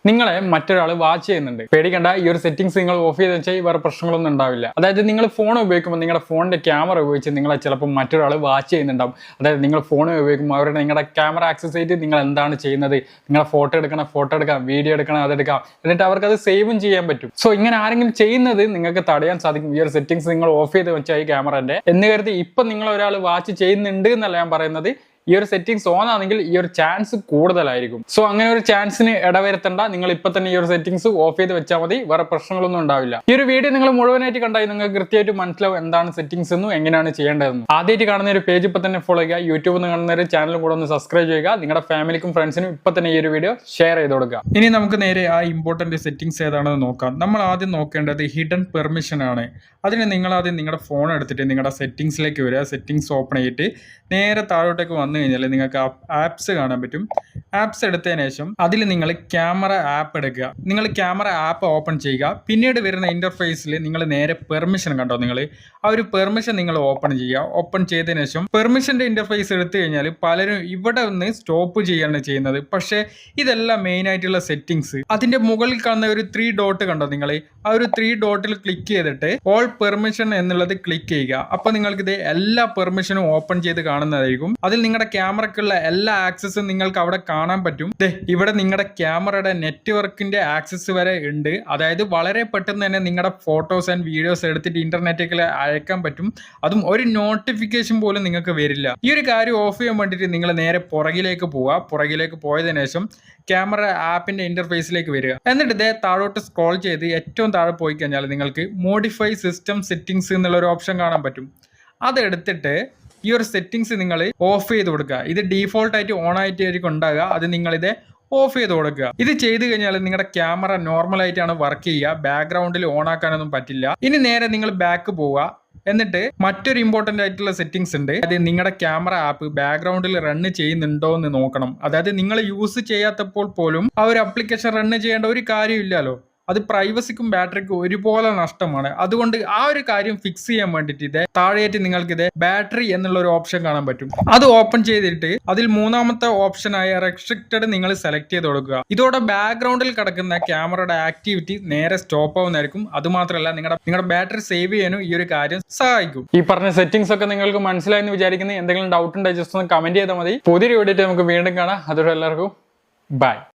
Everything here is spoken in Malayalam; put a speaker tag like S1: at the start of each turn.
S1: നിങ്ങളെ മറ്റൊരാൾ വാച്ച് ചെയ്യുന്നുണ്ട്. പേടിക്കണ്ട, ഈ ഒരു സെറ്റിംഗ്സ് നിങ്ങൾ ഓഫ് ചെയ്ത് വെച്ചാൽ വേറെ പ്രശ്നങ്ങളൊന്നും ഉണ്ടാവില്ല. അതായത് നിങ്ങൾ ഫോൺ ഉപയോഗിക്കുമ്പോൾ നിങ്ങളുടെ ഫോണിന്റെ ക്യാമറ ഉപയോഗിച്ച് നിങ്ങളെ ചിലപ്പോൾ മറ്റൊരാൾ വാച്ച് ചെയ്യുന്നുണ്ടാവും. അതായത് നിങ്ങൾ ഫോൺ ഉപയോഗിക്കുമ്പോൾ അവരുടെ നിങ്ങളുടെ ക്യാമറ ആക്സസ് ചെയ്ത് നിങ്ങൾ എന്താണ് ചെയ്യുന്നത്, നിങ്ങളെ ഫോട്ടോ എടുക്കാം, വീഡിയോ എടുക്കണം, അതെടുക്കാം, എന്നിട്ട് അവർക്ക് അത് സേവും ചെയ്യാൻ പറ്റും. സോ ഇങ്ങനെ ആരെങ്കിലും ചെയ്യുന്നത് നിങ്ങൾക്ക് തടയാൻ സാധിക്കും ഈ ഒരു സെറ്റിംഗ്സ് നിങ്ങൾ ഓഫ് ചെയ്ത് വെച്ചാൽ ഈ ക്യാമറന്റെ എന്ന് കരുതി ഇപ്പൊ നിങ്ങൾ ഒരാൾ വാച്ച് ചെയ്യുന്നുണ്ട് എന്നല്ല ഞാൻ പറയുന്നത്. ഈ ഒരു സെറ്റിംഗ്സ് ഓൺ ആണെങ്കിൽ ഈ ഒരു ചാൻസ് കൂടുതലായിരിക്കും. സോ അങ്ങനെ ഒരു ചാൻസിന് ഇടവരുത്തണ്ട. നിങ്ങൾ ഇപ്പൊ തന്നെ ഈ ഒരു സെറ്റിംഗ്സ് ഓഫ് ചെയ്ത് വെച്ചാൽ മതി, വേറെ പ്രശ്നങ്ങളൊന്നും ഉണ്ടാവില്ല. ഈ ഒരു വീഡിയോ നിങ്ങൾ മുഴുവനായിട്ട് കണ്ടാൽ നിങ്ങൾക്ക് കൃത്യമായിട്ട് മനസ്സിലാവും എന്താണ് സെറ്റിംഗ്സ് എന്നും എങ്ങനെയാണ് ചെയ്യേണ്ടതെന്നും. ആദ്യമായിട്ട് കാണുന്ന ഒരു പേജ് ഇപ്പൊ തന്നെ ഫോളോ ചെയ്യുക. യൂട്യൂബിൽ നിന്ന് കാണുന്ന ഒരു ചാനലും കൂടെ ഒന്ന് സബ്സ്ക്രൈബ് ചെയ്യുക. നിങ്ങളുടെ ഫാമിലിക്കും ഫ്രണ്ട്സിനും ഇപ്പൊ തന്നെ ഈ ഒരു വീഡിയോ ഷെയർ ചെയ്ത് കൊടുക്കുക. ഇനി നമുക്ക് നേരെ ആ ഇമ്പോർട്ടന്റ് സെറ്റിംഗ്സ് ഏതാണെന്ന് നോക്കാം. നമ്മൾ ആദ്യം നോക്കേണ്ടത് ഹിഡൻ പെർമിഷൻ ആണ്. അതിന് നിങ്ങൾ ആദ്യം നിങ്ങളുടെ ഫോൺ എടുത്തിട്ട് നിങ്ങളുടെ സെറ്റിംഗ്സിലേക്ക് വരിക. സെറ്റിംഗ്സ് ഓപ്പൺ ചെയ്തിട്ട് നേരെ താഴോട്ടേക്ക് വന്നു കഴിഞ്ഞാൽ നിങ്ങൾക്ക് ആപ്സ് കാണാൻ പറ്റും. ആപ്സ് എടുത്തതിന് ശേഷം അതിൽ നിങ്ങൾ ക്യാമറ ആപ്പ് എടുക്കുക. നിങ്ങൾ ക്യാമറ ആപ്പ് ഓപ്പൺ ചെയ്യുക. പിന്നീട് വരുന്ന ഇന്റർഫേസിൽ നിങ്ങൾ നേരെ പെർമിഷൻ കണ്ടോ, നിങ്ങൾ ആ ഒരു പെർമിഷൻ നിങ്ങൾ ഓപ്പൺ ചെയ്യുക. ഓപ്പൺ ചെയ്തതിനു ശേഷം പെർമിഷന്റെ ഇന്റർഫേസ് എടുത്തു കഴിഞ്ഞാൽ പലരും ഇവിടെ ഒന്ന് സ്റ്റോപ്പ് ചെയ്യാണ് ചെയ്യുന്നത്. പക്ഷേ ഇതെല്ലാം മെയിൻ ആയിട്ടുള്ള സെറ്റിംഗ്സ്. അതിന്റെ മുകളിൽ കാണുന്ന ഒരു 3 ഡോട്ട് കണ്ടോ, നിങ്ങൾ ആ ഒരു 3 ഡോട്ടിൽ ക്ലിക്ക് ചെയ്തിട്ട് ഓൾ പെർമിഷൻ എന്നുള്ളത് ക്ലിക്ക് ചെയ്യുക. അപ്പൊ നിങ്ങൾക്ക് ഇത് എല്ലാ പെർമിഷനും ഓപ്പൺ ചെയ്ത് കാണുന്നതായിരിക്കും. അതിൽ നിങ്ങളുടെ ക്യാമറക്കുള്ള എല്ലാ ആക്സസും നിങ്ങൾക്ക് അവിടെ കാണാൻ പറ്റും. ഇവിടെ നിങ്ങളുടെ ക്യാമറയുടെ നെറ്റ്വർക്കിന്റെ ആക്സസ് വരെ ഉണ്ട്. അതായത് വളരെ പെട്ടെന്ന് തന്നെ നിങ്ങളുടെ ഫോട്ടോസ് ആൻഡ് വീഡിയോസ് എടുത്തിട്ട് ഇന്റർനെറ്റിൽ അയക്കാൻ പറ്റും. അതും ഒരു നോട്ടിഫിക്കേഷൻ പോലും നിങ്ങൾക്ക് വരില്ല. ഈ ഒരു കാര്യം ഓഫ് ചെയ്യാൻ വേണ്ടിയിട്ട് നിങ്ങൾ നേരെ പുറകിലേക്ക് പോവുക. പുറകിലേക്ക് പോയതിനു ശേഷം ക്യാമറ ആപ്പിന്റെ ഇന്റർഫേസിലേക്ക് വരിക. എന്നിട്ട് ഇതേ താഴോട്ട് സ്ക്രോൾ ചെയ്ത് ഏറ്റവും താഴെ പോയി കഴിഞ്ഞാൽ നിങ്ങൾക്ക് മോഡിഫൈ സിസ്റ്റം സെറ്റിംഗ്സ് എന്നുള്ള ഒരു ഓപ്ഷൻ കാണാൻ പറ്റും. അതെടുത്തിട്ട് ഈ ഒരു സെറ്റിംഗ്സ് നിങ്ങൾ ഓഫ് ചെയ്ത് കൊടുക്കുക. ഇത് ഡീഫോൾട്ട് ആയിട്ട് ഓൺ ആയിട്ടായിരിക്കും ഉണ്ടാകുക. അത് നിങ്ങളിത് ഓഫ് ചെയ്ത് കൊടുക്കുക. ഇത് ചെയ്ത് കഴിഞ്ഞാൽ നിങ്ങളുടെ ക്യാമറ നോർമൽ ആയിട്ടാണ് വർക്ക് ചെയ്യുക. ബാക്ക്ഗ്രൗണ്ടിൽ ഓൺ ആക്കാനൊന്നും പറ്റില്ല. ഇനി നേരെ നിങ്ങൾ ബാക്ക് പോവുക. എന്നിട്ട് മറ്റൊരു ഇമ്പോർട്ടന്റ് ആയിട്ടുള്ള സെറ്റിംഗ്സ് ഉണ്ട്. അതായത് നിങ്ങളുടെ ക്യാമറ ആപ്പ് ബാക്ക്ഗ്രൗണ്ടിൽ റൺ ചെയ്യുന്നുണ്ടോ എന്ന് നോക്കണം. അതായത് നിങ്ങൾ യൂസ് ചെയ്യാത്തപ്പോൾ പോലും ആ ഒരു ആപ്ലിക്കേഷൻ റൺ ചെയ്യേണ്ട ഒരു കാര്യമില്ലല്ലോ. അത് പ്രൈവസിക്കും ബാറ്ററിക്കും ഒരുപോലെ നഷ്ടമാണ്. അതുകൊണ്ട് ആ ഒരു കാര്യം ഫിക്സ് ചെയ്യാൻ വേണ്ടിയിട്ട് ഇത് താഴെയായിട്ട് നിങ്ങൾക്ക് ഇത് ബാറ്ററി എന്നുള്ള ഒരു ഓപ്ഷൻ കാണാൻ പറ്റും. അത് ഓപ്പൺ ചെയ്തിട്ട് അതിൽ മൂന്നാമത്തെ ഓപ്ഷനായ റെസ്ട്രിക്റ്റഡ് നിങ്ങൾ സെലക്ട് ചെയ്ത് കൊടുക്കുക. ഇതോടെ ബാക്ക്ഗ്രൗണ്ടിൽ കിടക്കുന്ന ക്യാമറയുടെ ആക്ടിവിറ്റി നേരെ സ്റ്റോപ്പ് ആവുന്നതായിരിക്കും. അതുമാത്രമല്ല നിങ്ങളുടെ ബാറ്ററി സേവ് ചെയ്യാനും ഈ ഒരു കാര്യം സഹായിക്കും. ഈ പറഞ്ഞ സെറ്റിംഗ്സ് ഒക്കെ നിങ്ങൾക്ക് മനസ്സിലായെന്ന് വിചാരിക്കുന്നത്. എന്തെങ്കിലും ഡൗട്ട് ഉണ്ടെങ്കിൽ ജസ്റ്റ് ഒന്ന് കമന്റ് ചെയ്താൽ മതി. പുതിയൊരു വീഡിയോ നമുക്ക് വീണ്ടും കാണാം. അതോടെ എല്ലാവർക്കും ബൈ.